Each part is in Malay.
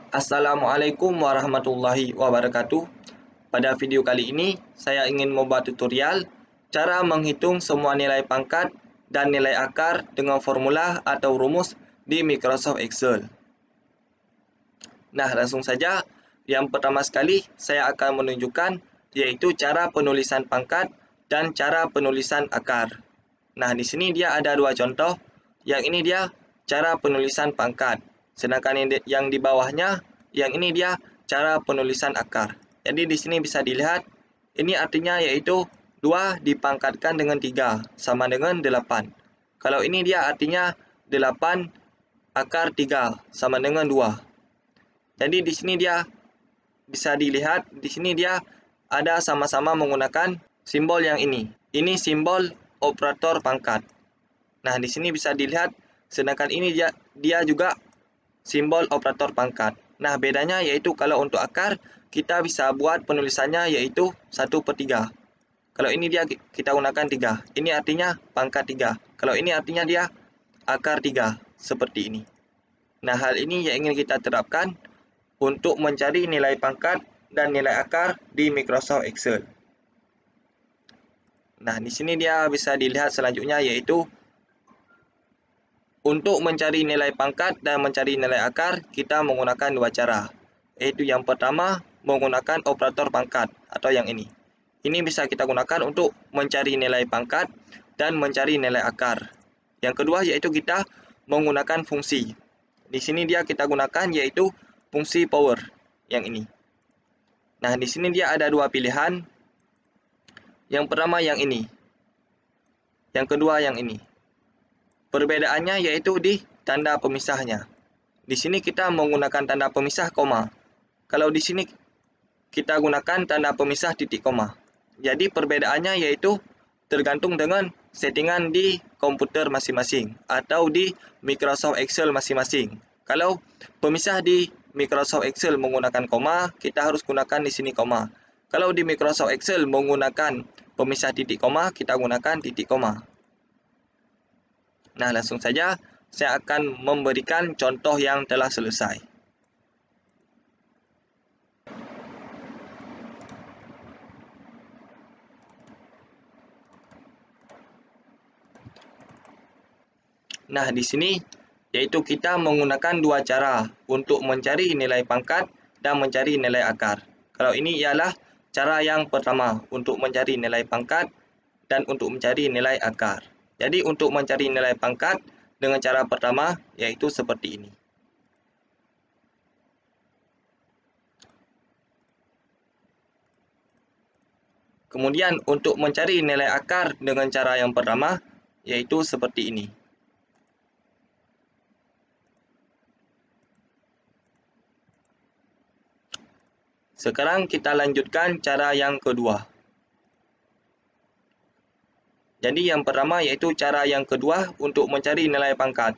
Assalamualaikum warahmatullahi wabarakatuh. Pada video kali ini, saya ingin membuat tutorial cara menghitung semua nilai pangkat dan nilai akar dengan formula atau rumus di Microsoft Excel. Nah, langsung saja. Yang pertama sekali, saya akan menunjukkan yaitu cara penulisan pangkat dan cara penulisan akar. Nah, di sini dia ada dua contoh. Yang ini dia cara penulisan pangkat. Sedangkan yang di bawahnya, yang ini dia cara penulisan akar. Jadi di sini bisa dilihat, ini artinya yaitu 2 dipangkatkan dengan 3 sama dengan 8. Kalau ini dia artinya 8 akar 3 sama dengan 2. Jadi di sini dia bisa dilihat, di sini dia ada sama-sama menggunakan simbol yang ini. Ini simbol operator pangkat. Nah, di sini bisa dilihat, sedangkan ini dia juga simbol operator pangkat. Nah, bedanya yaitu kalau untuk akar, kita bisa buat penulisannya yaitu 1/3. Kalau ini dia kita gunakan 3. Ini artinya pangkat 3. Kalau ini artinya dia akar 3. Seperti ini. Nah, hal ini yang ingin kita terapkan untuk mencari nilai pangkat dan nilai akar di Microsoft Excel. Nah, di sini dia bisa dilihat selanjutnya yaitu untuk mencari nilai pangkat dan mencari nilai akar, kita menggunakan dua cara. Yaitu yang pertama, menggunakan operator pangkat atau yang ini. Ini bisa kita gunakan untuk mencari nilai pangkat dan mencari nilai akar. Yang kedua yaitu kita menggunakan fungsi. Di sini dia kita gunakan yaitu fungsi power yang ini. Nah, di sini dia ada dua pilihan. Yang pertama yang ini. Yang kedua yang ini. Perbedaannya yaitu di tanda pemisahnya. Di sini kita menggunakan tanda pemisah koma. Kalau di sini kita gunakan tanda pemisah titik koma. Jadi perbedaannya yaitu tergantung dengan settingan di komputer masing-masing atau di Microsoft Excel masing-masing. Kalau pemisah di Microsoft Excel menggunakan koma, kita harus gunakan di sini koma. Kalau di Microsoft Excel menggunakan pemisah titik koma, kita gunakan titik koma. Nah, langsung saja saya akan memberikan contoh yang telah selesai. Nah, di sini yaitu kita menggunakan dua cara untuk mencari nilai pangkat dan mencari nilai akar. Kalau ini ialah cara yang pertama untuk mencari nilai pangkat dan untuk mencari nilai akar. Jadi untuk mencari nilai pangkat dengan cara pertama yaitu seperti ini. Kemudian untuk mencari nilai akar dengan cara yang pertama yaitu seperti ini. Sekarang kita lanjutkan cara yang kedua. Jadi yang pertama yaitu cara yang kedua untuk mencari nilai pangkat.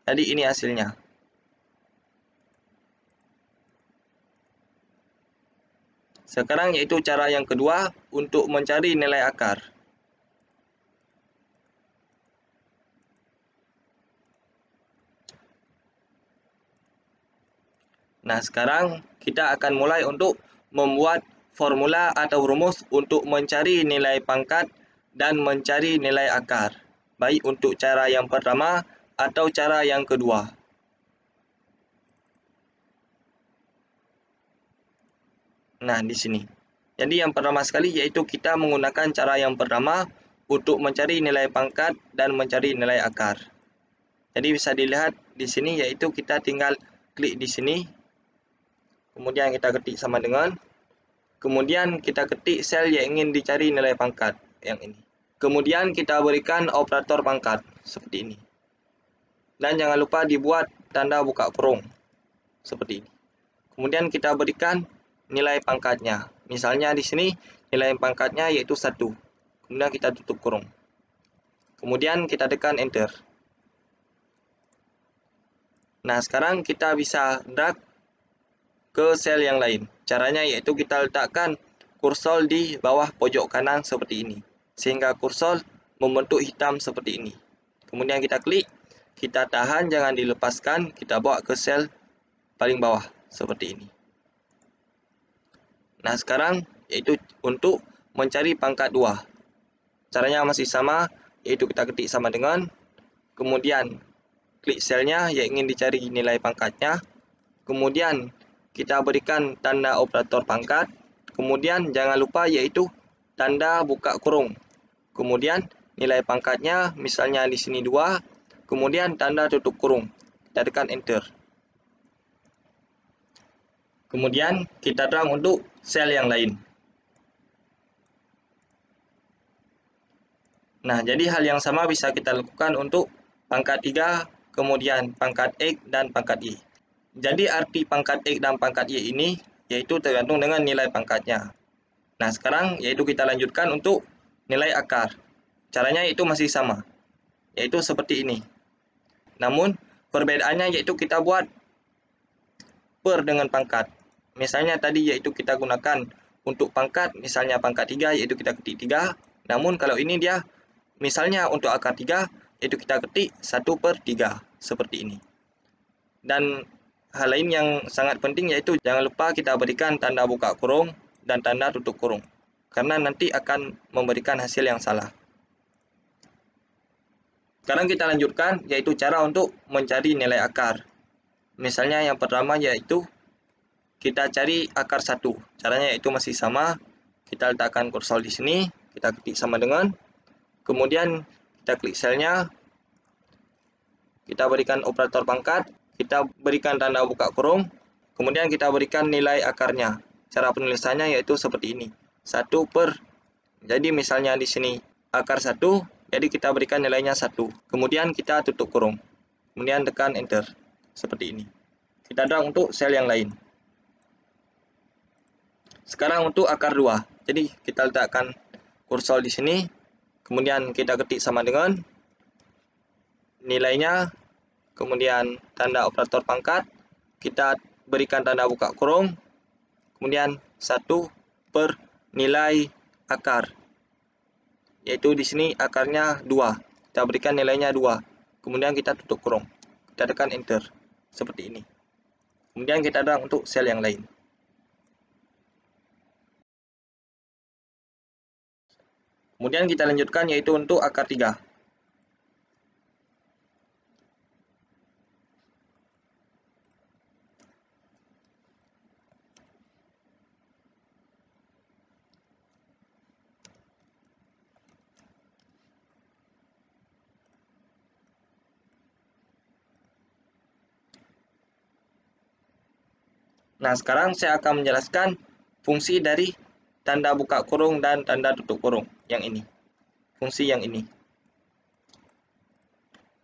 Jadi ini hasilnya. Sekarang yaitu cara yang kedua untuk mencari nilai akar. Nah, sekarang kita akan mulai untuk membuat formula atau rumus untuk mencari nilai pangkat dan mencari nilai akar. Baik untuk cara yang pertama atau cara yang kedua. Nah, di sini. Jadi yang pertama sekali yaitu kita menggunakan cara yang pertama untuk mencari nilai pangkat dan mencari nilai akar. Jadi bisa dilihat di sini yaitu kita tinggal klik di sini. Kemudian kita ketik sama dengan. Kemudian kita ketik sel yang ingin dicari nilai pangkat yang ini. Kemudian kita berikan operator pangkat seperti ini. Dan jangan lupa dibuat tanda buka kurung seperti ini. Kemudian kita berikan nilai pangkatnya. Misalnya di sini nilai pangkatnya yaitu 1. Kemudian kita tutup kurung. Kemudian kita tekan enter. Nah, sekarang kita bisa drag ke sel yang lain. Caranya yaitu kita letakkan kursor di bawah pojok kanan seperti ini. Sehingga kursor membentuk hitam seperti ini. Kemudian kita klik, kita tahan jangan dilepaskan, kita bawa ke sel paling bawah seperti ini. Nah, sekarang yaitu untuk mencari pangkat 2. Caranya masih sama, yaitu kita ketik sama dengan, kemudian klik selnya yang ingin dicari nilai pangkatnya, kemudian kita berikan tanda operator pangkat, kemudian jangan lupa yaitu tanda buka kurung. Kemudian nilai pangkatnya misalnya di sini 2, kemudian tanda tutup kurung. Kita tekan enter. Kemudian kita terang untuk sel yang lain. Nah, jadi hal yang sama bisa kita lakukan untuk pangkat 3, kemudian pangkat X dan pangkat Y. Jadi arti pangkat X dan pangkat Y ini yaitu tergantung dengan nilai pangkatnya. Nah, sekarang yaitu kita lanjutkan untuk nilai akar. Caranya itu masih sama, yaitu seperti ini. Namun, perbedaannya yaitu kita buat per dengan pangkat. Misalnya tadi yaitu kita gunakan untuk pangkat, misalnya pangkat 3 yaitu kita ketik 3. Namun kalau ini dia misalnya untuk akar 3 yaitu kita ketik 1/3 seperti ini. Dan hal lain yang sangat penting yaitu jangan lupa kita berikan tanda buka kurung dan tanda tutup kurung, karena nanti akan memberikan hasil yang salah. Sekarang kita lanjutkan yaitu cara untuk mencari nilai akar. Misalnya yang pertama yaitu kita cari akar 1. Caranya yaitu masih sama. Kita letakkan kursor di sini, kita ketik sama dengan, kemudian kita klik selnya, kita berikan operator pangkat, kita berikan tanda buka kurung, kemudian kita berikan nilai akarnya. Cara penulisannya yaitu seperti ini. 1 per, jadi misalnya di sini akar 1, jadi kita berikan nilainya 1. Kemudian kita tutup kurung. Kemudian tekan enter. Seperti ini. Kita drag untuk sel yang lain. Sekarang untuk akar 2. Jadi kita letakkan kursor di sini, kemudian kita ketik sama dengan nilainya, kemudian tanda operator pangkat, kita berikan tanda buka kurung, kemudian 1 per nilai akar, yaitu di sini akarnya 2, kita berikan nilainya 2, kemudian kita tutup kurung, kita tekan enter, seperti ini. Kemudian kita drag untuk sel yang lain. Kemudian kita lanjutkan yaitu untuk akar 3. Nah, sekarang saya akan menjelaskan fungsi dari tanda buka kurung dan tanda tutup kurung yang ini. Fungsi yang ini.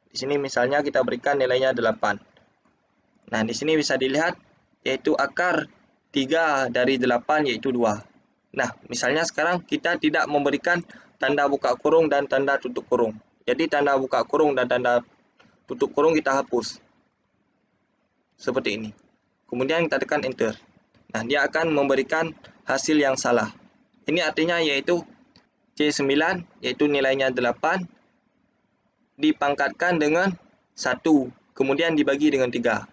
Di sini misalnya kita berikan nilainya 8. Nah, di sini bisa dilihat yaitu akar 3 dari 8 yaitu 2. Nah, misalnya sekarang kita tidak memberikan tanda buka kurung dan tanda tutup kurung. Jadi tanda buka kurung dan tanda tutup kurung kita hapus. Seperti ini. Kemudian kita tekan enter. Nah, dia akan memberikan hasil yang salah. Ini artinya yaitu C9 yaitu nilainya 8 dipangkatkan dengan 1, kemudian dibagi dengan 3.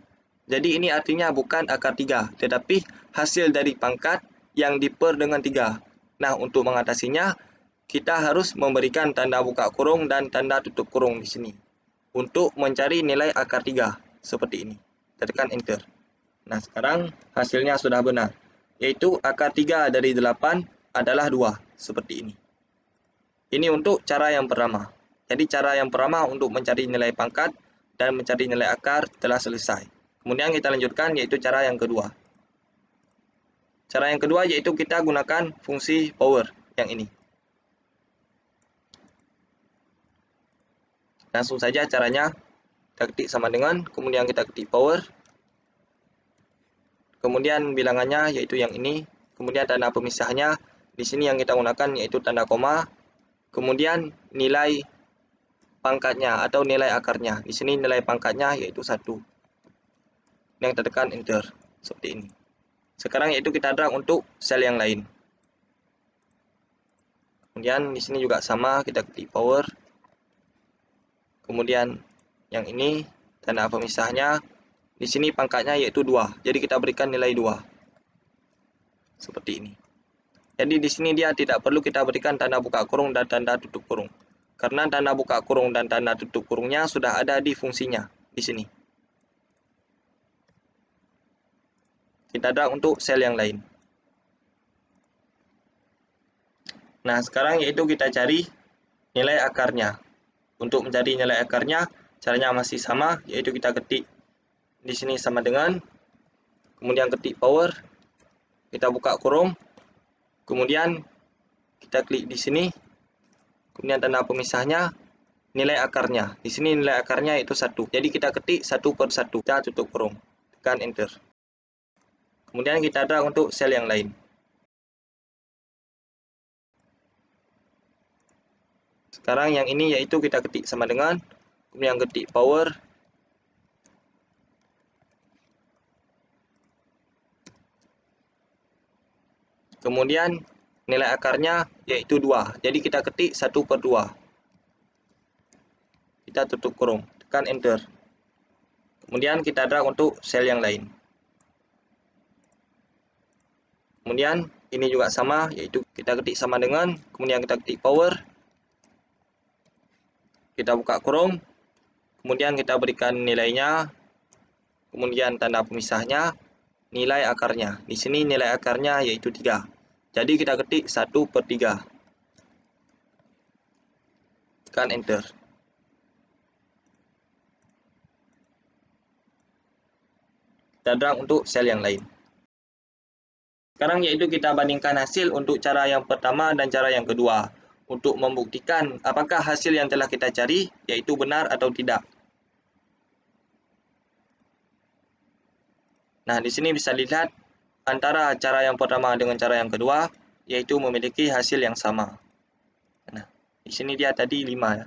Jadi ini artinya bukan akar 3, tetapi hasil dari pangkat yang diper dengan 3. Nah, untuk mengatasinya kita harus memberikan tanda buka kurung dan tanda tutup kurung di sini untuk mencari nilai akar 3 seperti ini. Kita tekan enter. Nah, sekarang hasilnya sudah benar, yaitu akar 3 dari 8 adalah 2, seperti ini. Ini untuk cara yang pertama. Jadi cara yang pertama untuk mencari nilai pangkat dan mencari nilai akar telah selesai. Kemudian kita lanjutkan yaitu cara yang kedua. Cara yang kedua yaitu kita gunakan fungsi power yang ini. Langsung saja caranya, kita ketik sama dengan, kemudian kita ketik power. Kemudian bilangannya yaitu yang ini, kemudian tanda pemisahnya di sini yang kita gunakan yaitu tanda koma, kemudian nilai pangkatnya atau nilai akarnya. Di sini nilai pangkatnya yaitu 1. Yang kita tekan enter seperti ini. Sekarang yaitu kita drag untuk sel yang lain. Kemudian di sini juga sama, kita ketik power. Kemudian yang ini tanda pemisahnya, Di sini pangkatnya yaitu 2. Jadi kita berikan nilai 2. Seperti ini. Jadi di sini dia tidak perlu kita berikan tanda buka kurung dan tanda tutup kurung. Karena tanda buka kurung dan tanda tutup kurungnya sudah ada di fungsinya di sini. Kita drag untuk sel yang lain. Nah, sekarang yaitu kita cari nilai akarnya. Untuk mencari nilai akarnya, caranya masih sama, yaitu kita ketik di sini sama dengan, kemudian ketik power, kita buka kurung, kemudian kita klik di sini, kemudian tanda pemisahnya, nilai akarnya. Di sini nilai akarnya itu 1. Jadi kita ketik 1/1. Kita tutup kurung, tekan enter. Kemudian kita drag untuk sel yang lain. Sekarang yang ini yaitu kita ketik sama dengan, kemudian ketik power, kemudian nilai akarnya yaitu 2. Jadi kita ketik 1/2. Kita tutup kurung, tekan enter. Kemudian kita drag untuk sel yang lain. Kemudian ini juga sama, yaitu kita ketik sama dengan, kemudian kita ketik power, kita buka kurung, kemudian kita berikan nilainya, kemudian tanda pemisahnya, nilai akarnya. Di sini nilai akarnya yaitu 3. Jadi kita ketik 1/3. Tekan enter. Kita drag untuk sel yang lain. Sekarang yaitu kita bandingkan hasil untuk cara yang pertama dan cara yang kedua. Untuk membuktikan apakah hasil yang telah kita cari yaitu benar atau tidak. Nah, di sini bisa dilihat antara cara yang pertama dengan cara yang kedua yaitu memiliki hasil yang sama. Nah, di sini dia tadi 5 ya.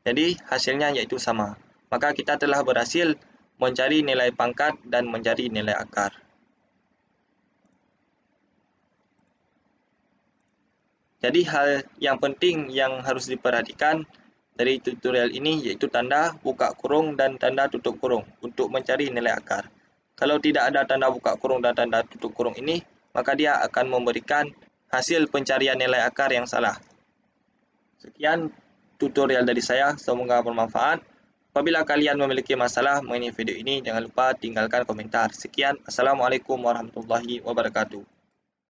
Jadi hasilnya yaitu sama. Maka kita telah berhasil mencari nilai pangkat dan mencari nilai akar. Jadi hal yang penting yang harus diperhatikan dari tutorial ini yaitu tanda buka kurung dan tanda tutup kurung untuk mencari nilai akar. Kalau tidak ada tanda buka kurung dan tanda tutup kurung ini, maka dia akan memberikan hasil pencarian nilai akar yang salah. Sekian tutorial dari saya, semoga bermanfaat. Apabila kalian memiliki masalah mengenai video ini, jangan lupa tinggalkan komentar. Sekian, Assalamualaikum warahmatullahi wabarakatuh.